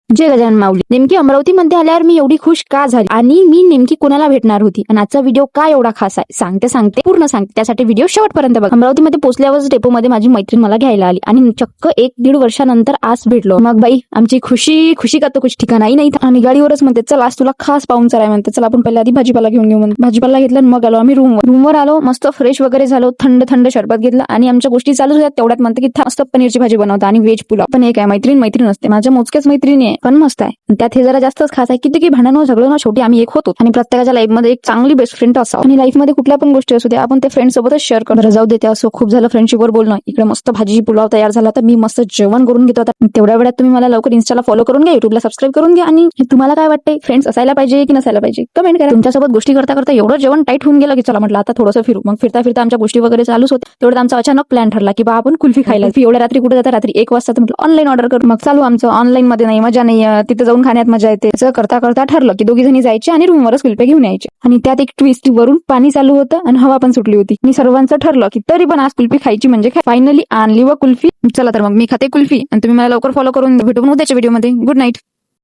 जय गजानन माऊली. नेमकी अमरावतीमध्ये आल्यावर मी एवढी खुश का झाली आणि मी नेमकी कोणाला भेटणार होती आणि आजचा व्हिडिओ का एवढा खास आहे सांगते पूर्ण सांगते. त्यासाठी व्हिडिओ शेवटपर्यंत बघा. अमरावतीमध्ये पोहोचल्यावर डेपोमध्ये माझी मैत्रीण मला घ्यायला आली आणि चक्क 1-1.5 वर्षानंतर आज भेटलो. मग बाई आमची खुशी का तो कुछ ठिकाणाही नाही. आणि गाडीवरच म्हणते चल आज तुला खास पाहुणचार आहे म्हणते. चल आपण पहिल्या आधी भाजीपाला घेऊन घेऊ म्हणते. भाजीपाला घेतला मग आलो आम्ही रूमवर आलो. मस्त फ्रेश वगैरे झालो. थंड शरबत घेतलं आणि आमच्या गोष्टी चालू होत्या. तेवढ्यात म्हणते की मस्त पनीरची भाजी बनवता आणि व्हेज पुलाव. पण एक आहे मैत्रीण असते. माझ्या मोजक्याच मैत्रिणी आहे पण मस्त आहे. त्यात हे जरा जास्तच खास आहे. किती भांडण झगडलो ना शेवटी आम्ही एक होतो. आणि प्रत्येकाच्या लाईफ मध्ये एक चांगली बेस्ट फ्रेंड असावं. आणि लाईफ मध्ये कुठल्या पण गोष्टी असू द्या आपण ते फ्रेंड सोबतच शेअर करतो. जाऊ देते असं खूप झालं फ्रेंडशिपवर बोलणं. इकडे मस्त भाजी पुलाव तयार झाला तर मी मस्त जेवण करून घेतो. आता तेवढ्या वेळात तुम्ही मला लवकर इन्स्टाला फॉलो करून घ्या, युट्यूबला सबस्क्राईब करून घ्या. आणि तुम्हाला काय वाटतंय फ्रेंड्स असायला पाहिजे की नसायला पाहिजे कमेंट करा. तुमच्यासोबत गोष्टी करता एवढं जेवण टाईट होऊन गेलं की चला म्हटलं आता थोडंसं फिरू. मग फिरता आमच्या गोष्टी वगैरे चालूच होते. तेवढ्यात आमचा अचानक प्लॅन ठरला की बा आपण कुल्फी खायला. एवढ्या रात्री कुठे जाता, रात्री 1 वाजता म्हटलं ऑनलाईन ऑर्डर करू. मग चालू आमचं ऑनलाईन मध्ये नाही मजा नाही, तिथे जाऊन खाण्यात मजा येते. करता ठरलं की दोघी जणी जायचे आणि रूमवरच कुल्फे घेऊन यायचे. आणि त्यात एक ट्विस्ट, वरून पाणी चालू होतं आणि हवा पण सुटली होती. आणि सर्वांचं ठरलं की तरी पण आज कुल्फी खायची म्हणजे फायनली आणली व कुल्फी. चला तर मग मी खाते कुल्फी आणि तुम्ही मला लवकर फॉलो करून भेटू उद्याच्या व्हिडिओमध्ये. Good night.